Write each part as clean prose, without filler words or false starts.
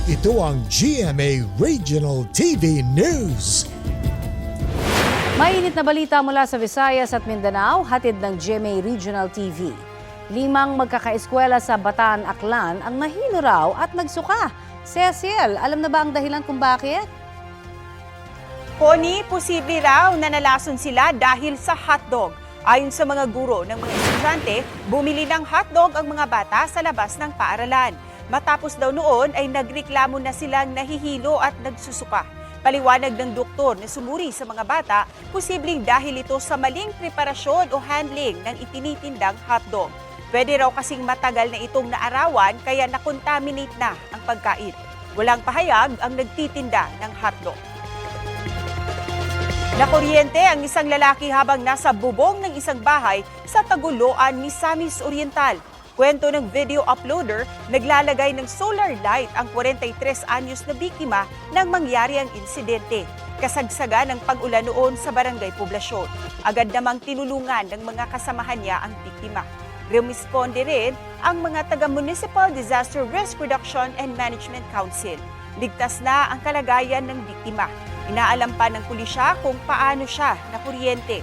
Ito ang GMA Regional TV News. Mainit na balita mula sa Visayas at Mindanao, hatid ng GMA Regional TV. 5 magkakaeskwela sa Bataan, Aklan ang nahilo raw at nagsuka. Cecil, alam na ba ang dahilan kung bakit? Connie, posible raw na nalason sila dahil sa hotdog. Ayon sa mga guro ng mga estudyante, bumili ng hotdog ang mga bata sa labas ng paaralan. Matapos daw noon ay nagreklamo na silang nahihilo at nagsusuka. Paliwanag ng doktor na sumuri sa mga bata, posibleng dahil ito sa maling preparasyon o handling ng itinitindang hotdog. Pwede raw kasing matagal na itong naarawan kaya nakontaminate na ang pagkain. Walang pahayag ang nagtitinda ng hotdog. Nakuryente ang isang lalaki habang nasa bubong ng isang bahay sa Taguloan, Misamis Oriental. Kwento ng video uploader, naglalagay ng solar light ang 43 anyos na biktima nang mangyari ang insidente. Kasagsagan ng pag-ulan noon sa barangay Poblasyon. Agad namang tinulungan ng mga kasamahan niya ang biktima. Rumisponde rin ang mga taga-Municipal Disaster Risk Reduction and Management Council. Ligtas na ang kalagayan ng biktima. Inaalam pa ng pulisya kung paano siya nakuryente.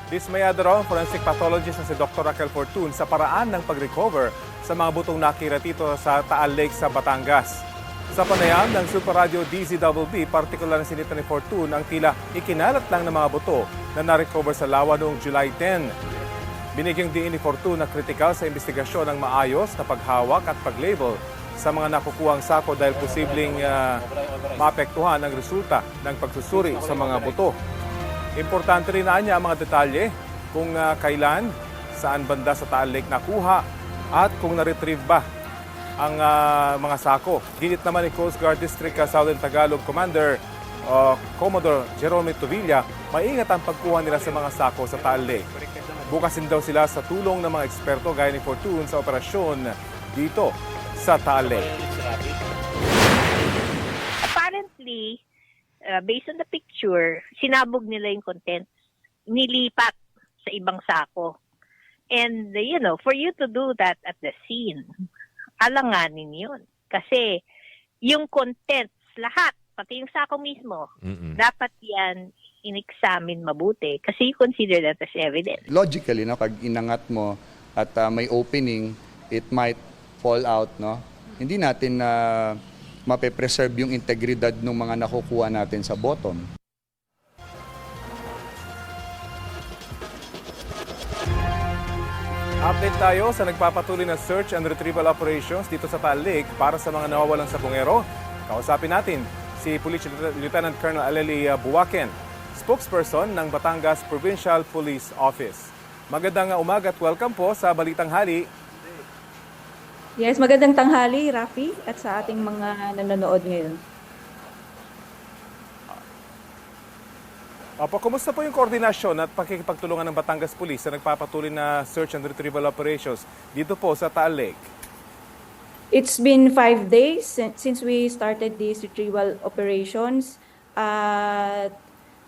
Dismayado raw ang forensic pathologist na si Dr. Raquel Fortun sa paraan ng pag-recover sa mga butong nakira dito sa Taal Lake sa Batangas. Sa panayam ng Super Radio DZBB, partikular na sinita ni Fortun ang tila ikinalat lang ng mga buto na na-recover sa lawa noong July 10. Binigyang diin ni Fortun na kritikal sa investigasyon ang maayos na paghawak at pag-label sa mga nakukuhang sako dahil posibleng maapektuhan ang resulta ng pagsusuri sa mga buto. Importante rin na niya ang mga detalye kung kailan, saan banda sa Taal Lake nakuha at kung na-retrieve ba ang mga sako. Ginit naman ni Coast Guard District Southern Tagalog Commander Commodore Jerome Tovilla, maingat ang pagkuha nila sa mga sako sa Taal Lake. Bukasin daw sila sa tulong ng mga eksperto gaya ni Fortun sa operasyon dito sa Taal Lake. Apparently, based on the picture, sinabog nila yung contents, nilipat sa ibang sako. And, for you to do that at the scene, alanganin yun. Kasi yung contents, lahat, pati yung sako mismo, dapat yan in-examine mabuti kasi you consider that as evidence. Logically, pag inangat mo at may opening, it might fall out, no? Hindi natin mape-preserve yung integridad ng mga nakukuha natin sa bottom. Update tayo sa nagpapatuloy na search and retrieval operations dito sa Taal Lake para sa mga nawawalang sabongero. Kausapin natin si Police Lieutenant Colonel Aleli Buwaken, spokesperson ng Batangas Provincial Police Office. Magandang umaga at welcome po sa Balitang Hali. Yes, magandang tanghali, Rafi, at sa ating mga nanonood ngayon. Opo, kumusta po yung koordinasyon at pakikipagtulungan ng Batangas Police sa nagpapatuloy na search and retrieval operations dito po sa Taal Lake? It's been 5 days since we started these retrieval operations. At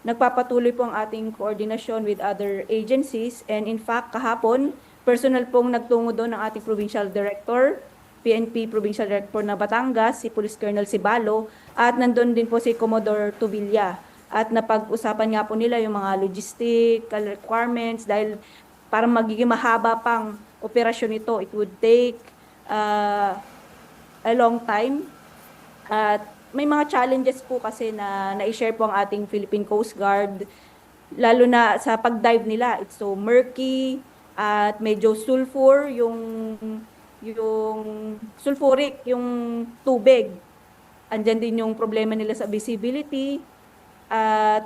nagpapatuloy po ang ating koordinasyon with other agencies. And in fact, kahapon, personal pong nagtungo doon ng ating Provincial Director, PNP Provincial Director na Batangas, si Police Colonel Sibalo, at nandun din po si Commodore Tovilla. At napag-usapan nga po nila yung mga logistical requirements dahil para magiging mahaba pang operasyon ito, it would take a long time. At may mga challenges po kasi na na-share po ang ating Philippine Coast Guard, lalo na sa pag-dive nila. It's so murky, at medyo sulfur, yung sulfuric, yung tubig. Andyan din yung problema nila sa visibility at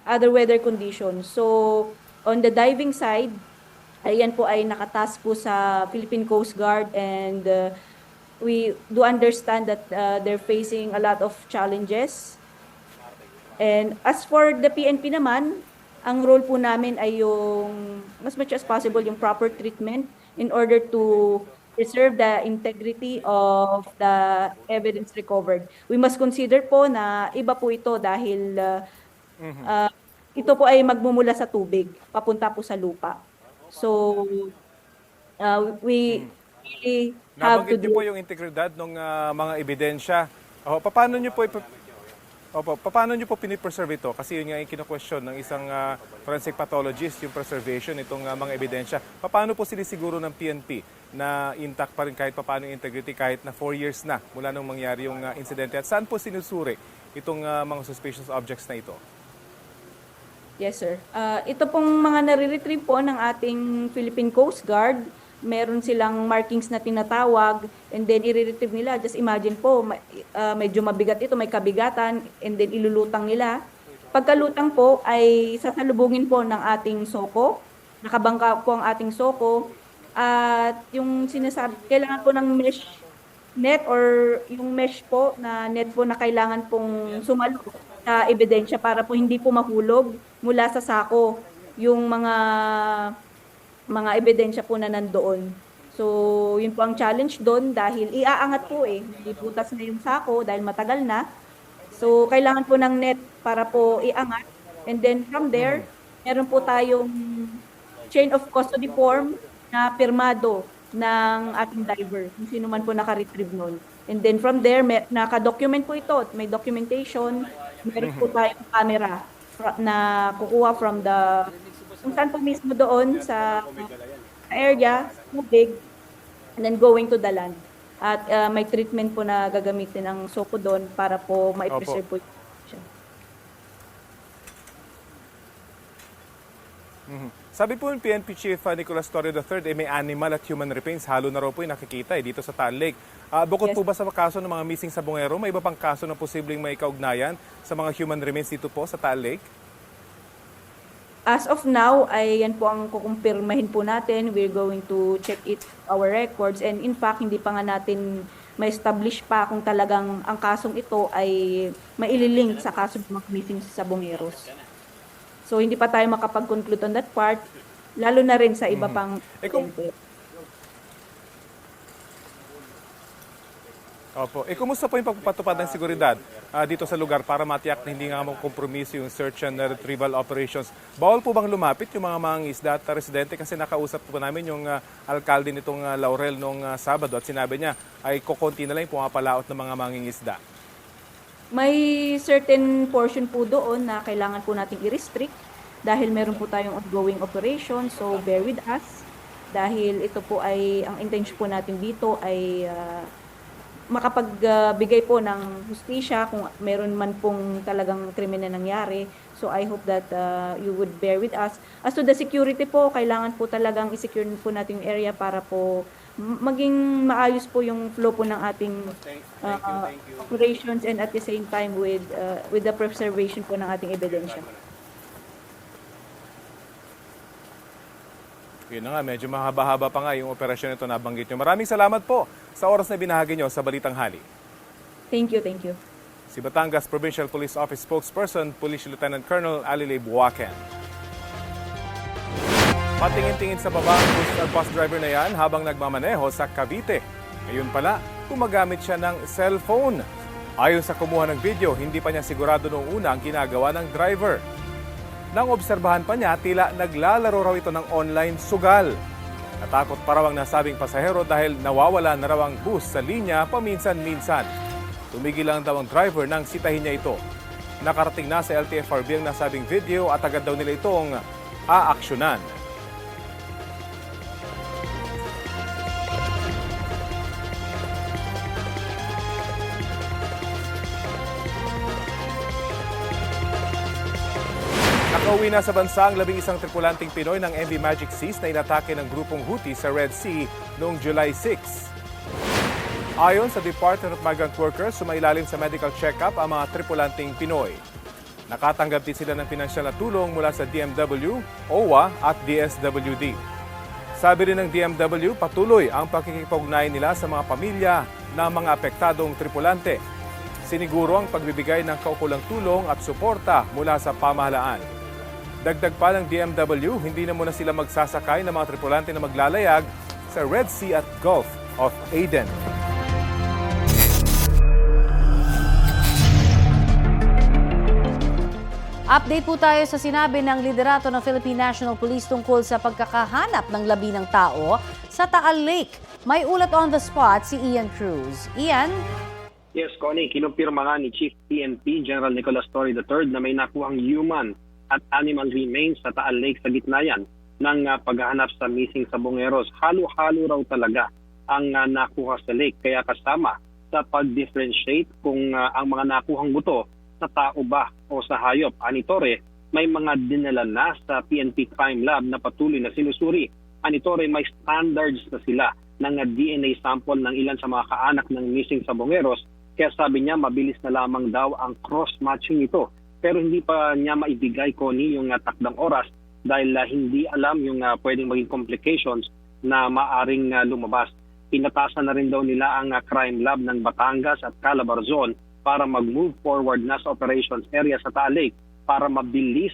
other weather conditions. So, on the diving side, ayan po ay nakatask po sa Philippine Coast Guard, and we do understand that they're facing a lot of challenges. And as for the PNP naman, ang role po namin ay yung as much as possible yung proper treatment in order to preserve the integrity of the evidence recovered. We must consider po na iba po ito dahil ito po ay magmumula sa tubig, papunta po sa lupa. So, we really have to Nabanggit niyo do... po yung integridad ng mga ebidensya. Paano niyo po paano niyo po pinipreserve ito? Kasi yun nga yung kino-question ng isang forensic pathologist, yung preservation itong mga ebidensya. Paano po sinisiguro ng PNP na intact pa rin kahit paano yung integrity kahit na 4 years na mula nung mangyari yung insidente? At saan po sinusuri itong mga suspicious objects na ito? Yes, sir. Ito pong mga nare-retrieve po ng ating Philippine Coast Guard, meron silang markings na tinatawag, and then i-retrieve nila. Just imagine po, medyo mabigat ito, may kabigatan, and then ilulutang nila. Pagkalutang po ay sasalubungin po ng ating soko, nakabangka po ang ating soko, at yung sinasabi, kailangan po ng mesh net or yung mesh po na net po na kailangan pong sumalo sa ebidensya para po hindi po mahulog mula sa sako yung mga ebidensya po na nandoon. So, yun po ang challenge doon dahil iaangat po ibutas na yung sako dahil matagal na. So, kailangan po ng net para po iangat. And then from there, meron po tayong chain of custody form na pirmado ng ating diver, kung sino man po naka-retrieve nun. And then from there, naka-document po ito. May documentation, meron po tayong camera na kukuha from the kung saan po mismo doon sa area, tubig, and then going to the land. At may treatment po na gagamitin ng SOCO doon para po ma-preserve po siya. Sabi po ng PNP Chief Nicolas Torre III, may animal at human remains. Halo na raw po yung nakikita dito sa Taal Lake. Bukod Yes. po ba sa kaso ng mga missing sa bungero, may iba pang kaso na posibleng may kaugnayan sa mga human remains dito po sa Taal Lake? As of now, ay yan po ang kukumpirmahin po natin. We're going to check our records. And in fact, hindi pa nga natin ma-establish pa kung talagang ang kasong ito ay maililink sa kaso ng mga missing sa Bungeros. So, hindi pa tayo makapag-conclude on that part, lalo na rin sa iba pang... Opo. Kumusta po yung pagpapatupad ng seguridad dito sa lugar para matiyak na hindi nga makompromiso yung search and retrieval operations? Bawal po bang lumapit yung mga mangingisda at residente? Kasi nakausap po namin yung alkalde nitong Laurel noong Sabado at sinabi niya ay kukunti na lang yung pumapalaot ng mga mangingisda. May certain portion po doon na kailangan po nating i-restrict dahil meron po tayong ongoing operation. So, bear with us dahil ito po ay, ang intention po natin dito ay makapagbigay po ng hustisya kung meron man pong talagang krimen na nangyari. So I hope that you would bear with us. As to the security po, kailangan po talagang i-secure po natin yung area para po maging maayos po yung flow po ng ating operations and at the same time with the preservation po ng ating ebidensya. Yun na nga, medyo mahaba-haba pa nga yung operasyon ito nabanggit nyo. Maraming salamat po sa oras na binahagi nyo sa Balitang Hali. Thank you, thank you. Si Batangas Provincial Police Office spokesperson, Police Lieutenant Colonel Alilay Buaken. Patingin-tingin sa baba ang bus driver na yan habang nagmamaneho sa Cavite. Ngayon pala, gumagamit siya ng cellphone. Ayon sa kumuha ng video, hindi pa niya sigurado noong una ang ginagawa ng driver. Nang obserbahan pa niya, tila naglalaro raw ito ng online sugal. Natakot pa raw ang nasabing pasahero dahil nawawala na raw ang bus sa linya paminsan-minsan. Tumigil lang daw ang driver nang sitahin niya ito. Nakarating na sa LTFRB ang nasabing video at agad daw nila itong aaksyonan. Nakauwi na sa bansa ang 11 tripulanting Pinoy ng MV Magic Seas na inatake ng grupong Houthi sa Red Sea noong July 6. Ayon sa Department of Migrant Workers, sumailalim sa medical check-up ang mga tripulanting Pinoy. Nakatanggap din sila ng pinansyal na tulong mula sa DMW, OWA at DSWD. Sabi rin ng DMW, patuloy ang pakikipag-ugnayan nila sa mga pamilya ng mga apektadong tripulante. Siniguro ang pagbibigay ng kaukulang tulong at suporta mula sa pamahalaan. Dagdag pa ng DMW, hindi na muna sila magsasakay ng mga tripulante na maglalayag sa Red Sea at Gulf of Aden. Update po tayo sa sinabi ng liderato ng Philippine National Police tungkol sa pagkakahanap ng labi ng tao sa Taal Lake. May ulat on the spot si Ian Cruz. Ian? Yes, Connie, kinumpirma nga ni Chief PNP General Nicolas Torre III na may nakuhang human at animal remains sa Taal Lake sa gitna yan ng paghahanap sa missing sabongeros. Halo-halo raw talaga ang nakuha sa lake, kaya kasama sa pag-differentiate kung ang mga nakuhang buto sa tao ba o sa hayop. Ani Torre, may mga dinala na sa PNP Crime Lab na patuloy na sinusuri. Ani Torre, may standards na sila ng DNA sample ng ilan sa mga kaanak ng missing sabongeros. Kaya sabi niya, mabilis na lamang daw ang cross-matching ito. Pero hindi pa niya maibigay, Connie, yung takdang oras dahil hindi alam yung pwedeng maging complications na maaring lumabas. Pinatasan na rin daw nila ang crime lab ng Batangas at Calabarzon para mag-move forward na sa operations area sa Taal Lake para mabilis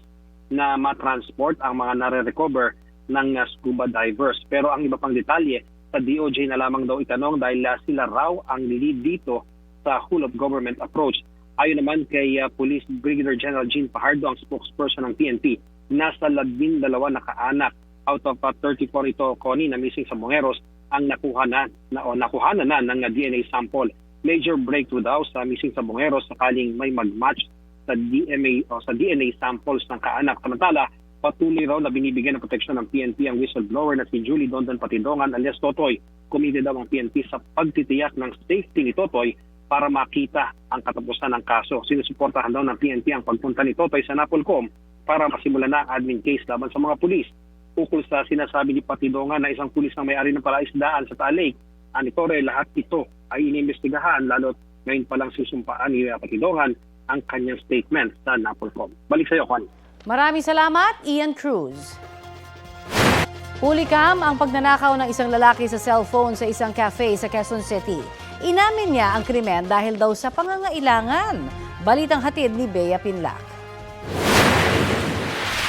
na matransport ang mga nare-recover ng scuba divers. Pero ang iba pang detalye, sa DOJ na lamang daw itanong dahil sila raw ang lead dito sa whole of government approach. Ayon naman kay Police Brigadier General Jean Fajardo, ang spokesperson ng PNP, nasa 12 na kaanak out of 34 ito, Connie, na missing sabongeros ang nakuhanan na ng DNA sample. Major breakthrough daw sa missing sabongeros sakaling may mag-match sa DNA samples ng kaanak. Samantala, patuloy raw na binibigyan ng proteksyon ng PNP ang whistleblower na si Julie Dondon Patidongan alias Totoy. Committed daw ang PNP sa pagtitiyak ng safety ni Totoy para makita ang katapusan ng kaso. Sinusuportahan daw ng PNP ang pagpunta ni Totoy sa Napolcom para masimulan na ang admin case laban sa mga pulis. Ukol sa sinasabi ni Patidongan na isang pulis na may-ari ng palaisdaan sa Taal Lake, Ani Torre, lahat ito ay inimbestigahan lalo't ngayon palang susumpaan ni Patidongan ang kanyang statement sa Napolcom. Balik sa iyo, Juan. Maraming salamat, Ian Cruz. Hulikam ang pagnanakaw ng isang lalaki sa cellphone sa isang cafe sa Quezon City. Inamin niya ang krimen dahil daw sa pangangailangan. Balitang hatid ni Bea Pinlac.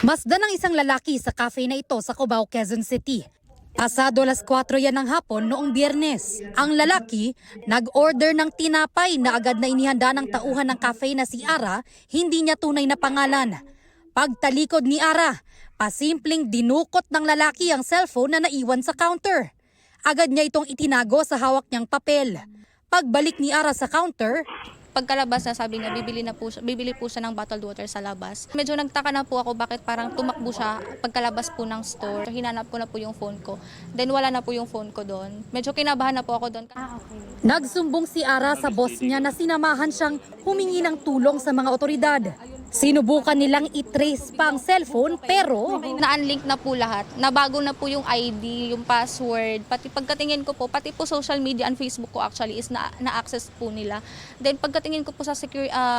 Masdan ng isang lalaki sa cafe na ito sa Cubao, Quezon City. Pasado 4:00 yan ng hapon noong Biyernes. Ang lalaki nag-order ng tinapay na agad na inihanda ng tauhan ng cafe na si Ara, hindi niya tunay na pangalan. Pagtalikod ni Ara, pasimpleng dinukot ng lalaki ang cellphone na naiwan sa counter. Agad niya itong itinago sa hawak niyang papel. Pagbalik ni Ara sa counter, pagkalabas na sabi niya bibili po siya ng bottled water sa labas. Medyo nagtaka na po ako bakit parang tumakbo siya pagkalabas po ng store. Hinanap ko na po yung phone ko. Then wala na po yung phone ko doon. Medyo kinabahan na po ako doon. Okay. Nagsumbong si Ara sa boss niya na sinamahan siyang humingi ng tulong sa mga otoridad. Sinubukan nilang i-trace pa ang cellphone pero Na-unlink na po lahat. Nabago na po yung ID, yung password. Pati pagkatingin ko po, pati po social media and Facebook ko actually is na-access po nila. Then pagkatingin ko po sa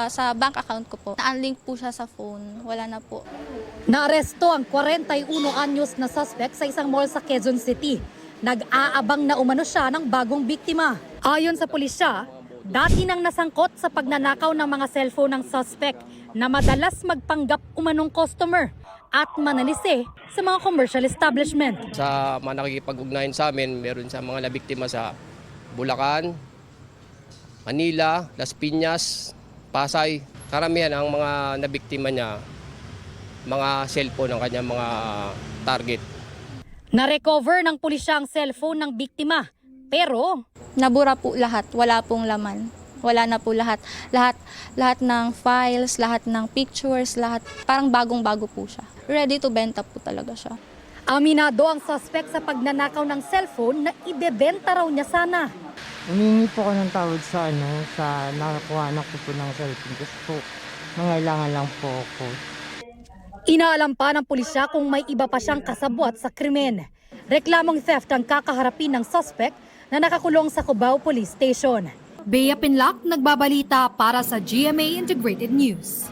sa bank account ko po, na-unlink po siya sa phone. Wala na po. naaresto ang 41 anyos na suspect sa isang mall sa Quezon City. Nag-aabang na umano siya ng bagong biktima. Ayon sa pulisya, dati nang nasangkot sa pagnanakaw ng mga cellphone ng suspect na madalas magpanggap umanong customer at manalisi sa mga commercial establishment. Sa mga nakikipag-ugnayan sa amin, meron sa mga nabiktima sa Bulacan, Manila, Las Piñas, Pasay. Karamihan ang mga nabiktima niya, mga cellphone ng kanyang mga target. Na-recover ng pulisya ang cellphone ng biktima, pero Nabura po lahat. Wala pong laman. Wala na po lahat. Lahat ng files, lahat ng pictures, lahat. Parang bagong-bago po siya. Ready to benta po talaga siya. aminado ang suspect sa pagnanakaw ng cellphone na ibebenta raw niya sana. Humingi po ako ng tawad sa nakakuha ko po ng cellphone kasi po nangailangan lang po ako. Inaalam pa ng pulisya kung may iba pa siyang kasabwat sa krimen. Reklamong theft ang kakaharapin ng suspect na nakakulong sa Cubao Police Station. Bea Pinlac, nagbabalita para sa GMA Integrated News.